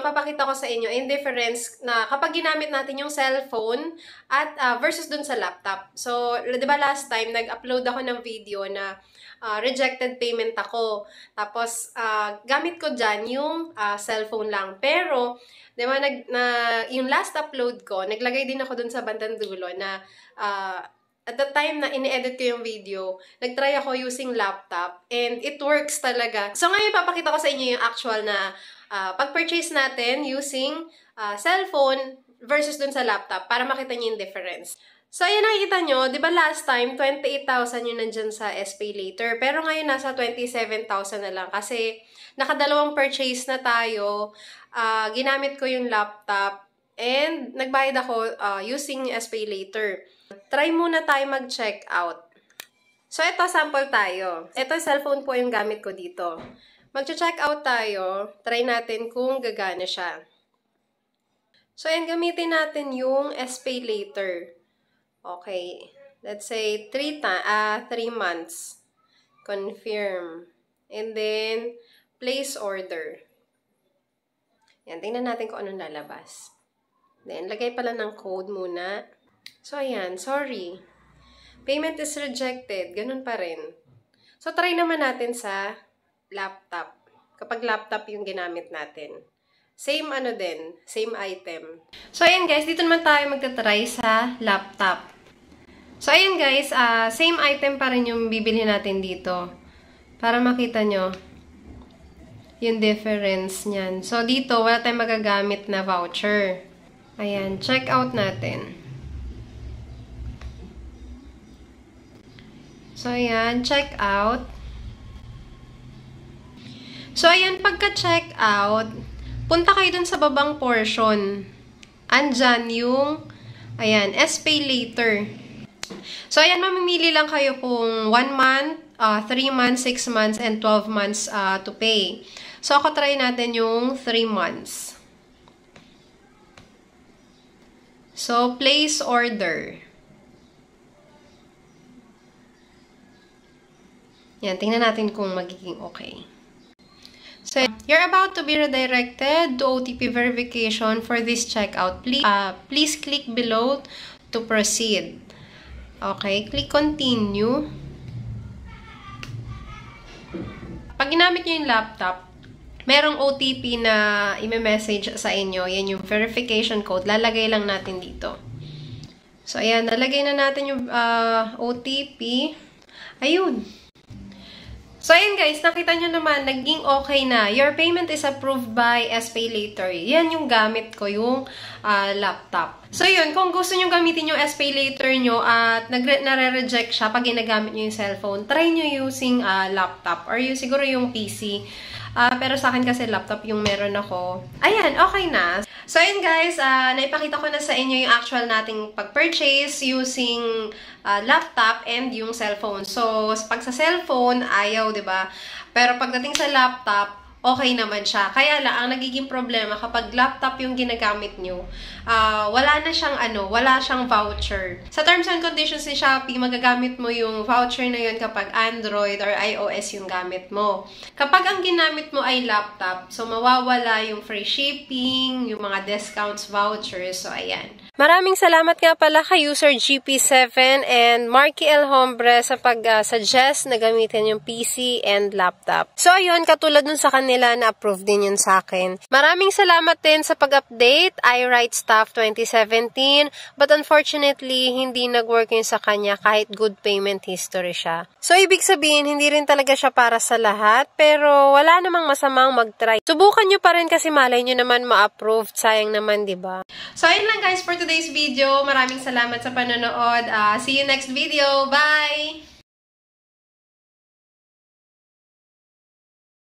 papakita ko sa inyo in difference na kapag ginamit natin yung cellphone at versus dun sa laptop. So, di ba last time, nag-upload ako ng video na rejected payment ako. Tapos, gamit ko dyan yung cellphone lang. Pero, di ba, yung last upload ko, naglagay din ako dun sa bandang dulo na at the time na ini-edit ko yung video, nag-try ako using laptop and it works talaga. So ngayon papakita ko sa inyo yung actual na pag-purchase natin using cellphone versus dun sa laptop para makita niyo yung difference. So ayan, nakikita nyo, di ba last time 28,000 yun nandyan sa SPay Later, pero ngayon nasa 27,000 na lang kasi nakadalawang purchase na tayo, ginamit ko yung laptop and nagbayad ako using SPay Later. Try muna tayo mag-check out. So, ito, sample tayo. Ito, cellphone po yung gamit ko dito. Mag-check out tayo. Try natin kung gagana siya. So, ayan, gamitin natin yung SPay Later. Okay. Let's say, 3 months. Confirm. And then, place order. Yan, tingnan natin kung anong lalabas. Then, lagay pala ng code muna. So, ayan. Sorry. Payment is rejected. Ganun pa rin. So, try naman natin sa laptop. Kapag laptop yung ginamit natin. Same ano din. Same item. So, ayan guys. Dito naman tayo magta-try sa laptop. So, ayan guys. Same item pa rin yung bibili natin dito. Para makita nyo yung difference niyan. So, dito, wala tayong magagamit na voucher. Ayan. Check out natin. So, ayan, check out. So, ayan, pagka-check out, punta kayo dun sa babang portion. Andyan yung, ayan, SPay Later. So, ayan, mamimili lang kayo kung 1 month, 3 months, 6 months, and 12 months to pay. So, ako try natin yung 3 months. So, place order. Yan, tingnan natin kung magiging okay. So, you're about to be redirected to OTP verification for this checkout. Please click below to proceed. Okay, click continue. Pag ginamit nyo yung laptop, merong OTP na i-message sa inyo. Yan yung verification code. Lalagay lang natin dito. So, ayan, nalagay na natin yung OTP. Ayun. So, ayan guys, nakita nyo naman, naging okay na. Your payment is approved by SPay Later. Yan yung gamit ko, yung laptop. So, yun, kung gusto nyo gamitin yung SPay Later nyo at nare-reject siya pag ginagamit nyo yung cellphone, try nyo using laptop or siguro yung PC. Pero sa akin kasi laptop yung meron ako. Ayan, okay na. So, ayan guys, naipakita ko na sa inyo yung actual nating pag-purchase using laptop and yung cellphone. So, pag sa cellphone, ayaw, diba? Pero pagdating sa laptop, okay naman siya. Kaya lang, ang nagiging problema kapag laptop yung ginagamit nyo, wala siyang voucher. Sa terms and conditions ni Shopee, magagamit mo yung voucher na yun kapag Android or iOS yung gamit mo. Kapag ang ginamit mo ay laptop, so mawawala yung free shipping, yung mga discounts, vouchers, so ayan. Maraming salamat nga pala kay user GP7 and Marky L. Hombre sa pag-suggest na gamitin yung PC and laptop. So, ayun, katulad nun sa kanila na approve din yun sa akin. Maraming salamat din sa pag-update, iWrite Staff 2017, but unfortunately, hindi nag-work yun sa kanya kahit good payment history siya. So, ibig sabihin, hindi rin talaga siya para sa lahat, pero wala namang masamang mag-try. Subukan nyo pa rin kasi malay nyo naman ma-approve, sayang naman, diba? So, ayun lang guys for today's video. Maraming salamat sa panonood. See you next video. Bye!